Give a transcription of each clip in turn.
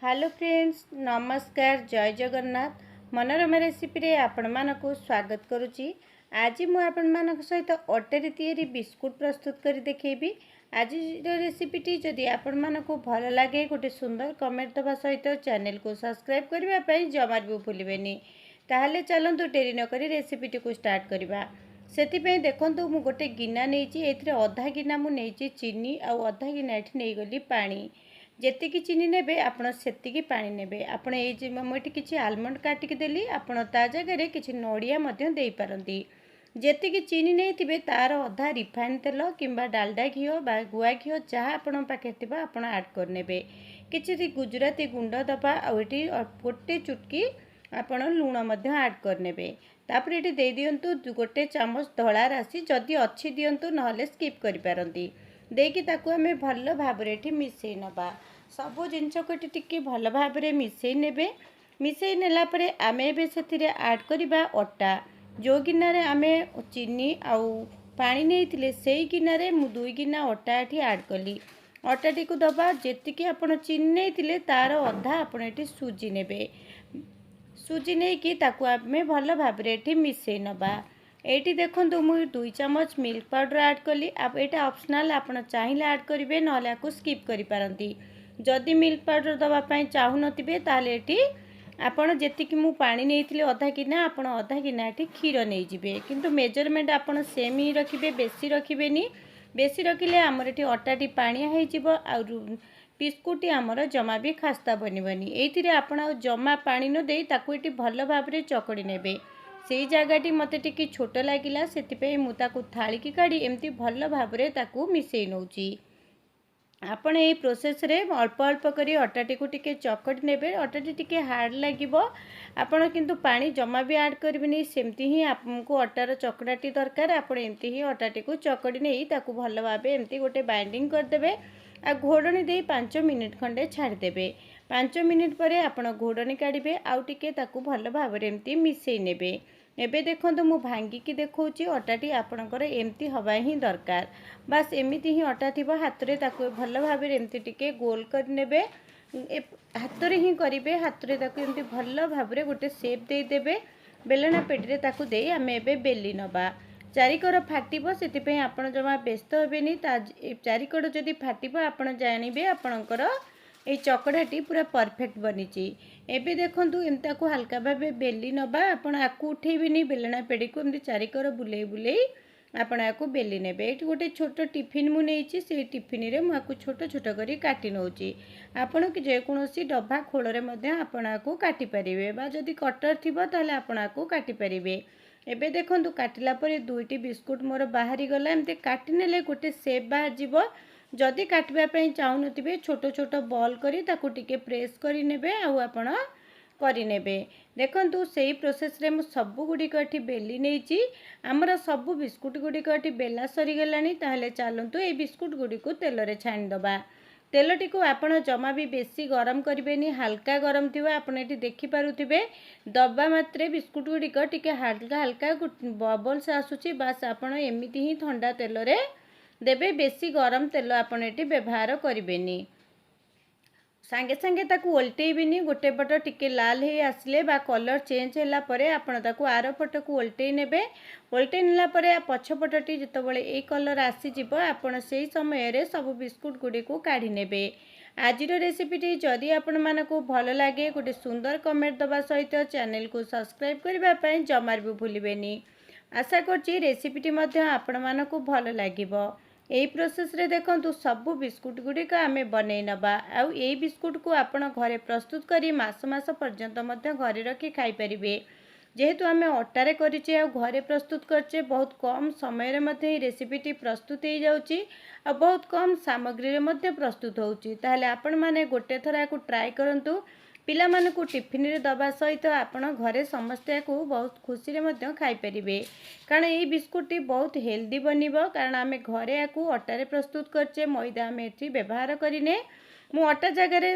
Hello friends, नमस्कार। जय Jagannath. Manorama recipe रे आपण मानकु स्वागत करुची। आज मु आपण मानक सहित अटारे तैयारी बिस्कुट प्रस्तुत करी देखेबी। आज रेसिपीटी जदि आपण मानकु भल लागे गोटे सुंदर कमेंट दबा सहित चैनल को सब्सक्राइब करबा पई जमार भी भूलिबेनी। ताहले चलंतु डेरी न करी रेसिपीटी को स्टार्ट करबा। सेति पे देखंतु मु गोटे गिना नेची, एथिरे आधा गिना मु नेची चीनी आ आधा गिना एठी नै गली पानी। जेतिकी चीनी नेबे आपण सेतिकी पानी नेबे। आपण ए जे मोटी किछि आलमंड काटिक देली, आपण ता जगह किछि नडिया मध्य देई पारंती। जेतिकी चीनी नेथिबे तार अधा रिफाइन तेल किंबा डालडा घिओ बा गुआ घिओ जहाँ आपण पाखे थिबा आपण ऐड कर नेबे। किछि गुजराती गुंड दबा आ एठी गोटे चुटकी आपण लूण मध्य ऐड कर नेबे। तापर एठी दे दियंतु गोटे चामच धळा राशि, जदि अछि दियंतु नहले स्किप करि पारंती। देकी ताकू आमे भल भाबरे एठी मिसई नबा। सबो जिनस को टिके भल भाबरे मिसई नेबे। मिसई नेला परे आमे बे सेथिरे ऐड करिबा अटा। जो गिनारे आमे चीनी आउ पानी नेइथिले सेई गिनारे मु 2 गिना अटा एठी ऐड कली। अटाटी को दबा जेतिकी आपण चीनी नेइथिले तार अधा आपण एठी सुजी नेबे। सुजी नहीं कि ताकू आमे भल भाबरे एठी मिसई नबा। एटी देखंतु मु 2 चम्मच मिल्क पाउडर ऐड कली। अब एटा ऑप्शनल, आपण चाहिले ऐड करिवे नहले आकु स्किप करि पारंती। जदि मिल्क पाउडर दबा पई चाहू नथिबे ताले एटी आपण जेतिकी मु पानी नेइथिले आधा गिना, आपण आधा गिना एटी खीर नै जिवे। किंतु मेजरमेंट आपण सेम ही रखिबे, बेसी रखिबेनी। बेसी रखिले हमर एटी अटाटी पानिया हे जिवो आ बिस्कुटी आमर जमा भी खास्ता बनिबनी। एइथिरे आपण आ जमा पानी न देई ताकू एटी भल भाबरे चकड़ी नेबे। सेई जगाटी मते टिके छोट लागिला, सेतिपे मु ताकू थाली की काढी एमती भल भाबरे ताकू मिसई नउची। आपण ए प्रोसेस रे अल्प अल्प करी अटाटी को टिके चकड़ी नेबे। अटाटी टिके हार्ड लागिबो। आपण किंतु पानी जमा भी ऐड करबिनी, सेमती ही आपको अटार चकड़ाटी दरकार। आपण एमती ही अटाटी को चकड़ी नेई ताकू भल भाबे एमती गोटे बाइंडिंग कर देबे आ घोड़नी दे 5 मिनिट खंडे छाड़ देबे। 5 मिनिट परे आपण घोड़नी काढिबे आउ टिके ताकू भल भाबरे एमती मिसई नेबे। एबे देखंतु मु भांगी की देखौची, अटाटी आपणकर एमती हवा ही दरकार। बस एमिति ही अटा थिबो, हाथ रे ताकू भल भाबरे एमती टिके गोल कर नेबे। हाथ रे ही करिवे, हाथ रे ताकू एमती भल भाबरे गोटे शेप दे देबे। बेलना पेटरे ताकू देई आमे एबे बेली नबा। चारिकर फाटिबो, सेति पे आपण जमा व्यस्त हेबेनी। चारिकड़ जदि फाटिबो आपण जानिबे आपणकर ए चकड़ाटी पूरा परफेक्ट बनीची। एबे देखंतु एमता को हल्का भाबे बेली नबा। आपण आकू उठेबिनी, बेलना पेड़ी को एमती चारिकर बुलेई बुलेई आपण आकू बेली नेबे। एठी गोटे छोट टिफिन मु नेइची, से टिफिन रे मु आकू छोट छोट करी काटी नउची। आपण कि जे कोनोसी डब्बा खोल रे मध्ये आपण आकू काटी परिबे, बा जदि कटर थिबो ताले आपण आकू काटी परिबे। एबे देखंतु काटिला परे 2टी बिस्कुट मोर बाहरी गला। एमते काटी नेले गोटे शेप बाहर जिवो। जदि काटबा पई चाहू नथिबे, छोट छोट बॉल करी ताकू टिके प्रेस करी नेबे आउ आपण करी नेबे। देखंतु सेही प्रोसेस रे मु सबु गुडी कठी बेली नेची। हमर सबु बिस्कुट गुडी कठी बेला सरी गलानी। ताहले चालंतु ए बिस्कुट गुडी को तेल रे छाणी दबा। तेलटी को आपण जमा भी बेसी गरम करिवेनी, हल्का गरम थिबा। आपण एठी देखि पारुथिबे दबा मात्रे बिस्कुट गुडी को टिके हल्का हल्का बबल्स आसुची। बस आपण एमिति ही ठंडा तेल रे देबे। बेसी गरम तेल आपण एठी व्यवहार करिवेनी। सांगे सांगे ताकू ओल्टेइबिनी। गोटे पट टिके लाल हे आसले बा कलर चेंज होला परे आपण ताकू आरो पट को ओल्टेइ नेबे। ओल्टेइ नेला परे पछ पटटी जतबळे ए कलर आसी जिवो, आपण सेही समय रे सब बिस्कुट गुडी को काढी नेबे। आजिर रेसिपीटी जदि आपण मानकू भल लागे गोटे सुंदर कमेंट दबा सहित चैनल को सब्सक्राइब करबा पई जमार भी भूलिबेनी। आशा करछि रेसिपीटी मध्ये आपण मानकू भल लागिबो। एही प्रोसेस रे देखंतु सबु बिस्कुट गुडी का आमे बनै नबा। आउ एही बिस्कुट को आपण घरे प्रस्तुत करी मास मास पर्यंत मध्ये घरे रखी खाई परिबे। जेहेतु आमे अटारे करिचे आ घरे प्रस्तुत करचे, बहुत कम समय रे मध्ये ही रेसिपीटी प्रस्तुत हो जाउची आ बहुत कम सामग्री रे मध्ये प्रस्तुत होउची। ताहले आपण माने गोटे थरा को ट्राई करंतु। पिला माने को टिफिन रे दबा सहित आपण घरे समस्ते को बहुत खुशी रे मध्ये खाई परिबे। कारण ए बिस्कुटी बहुत हेल्दी बनिबो, कारण आमे घरे आकू अटारे प्रस्तुत करचे, मैदा आमे एठी व्यवहार करिने। मु अटा जगह रे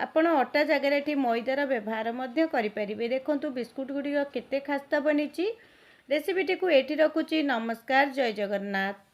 आपण अटा जगह रे एठी मैदार व्यवहार मध्ये करि परिबे। देखंतु बिस्कुट गुडी केते खास्ता बनिची। रेसिपीटी को एठी रखुची। नमस्कार, जय जगन्नाथ।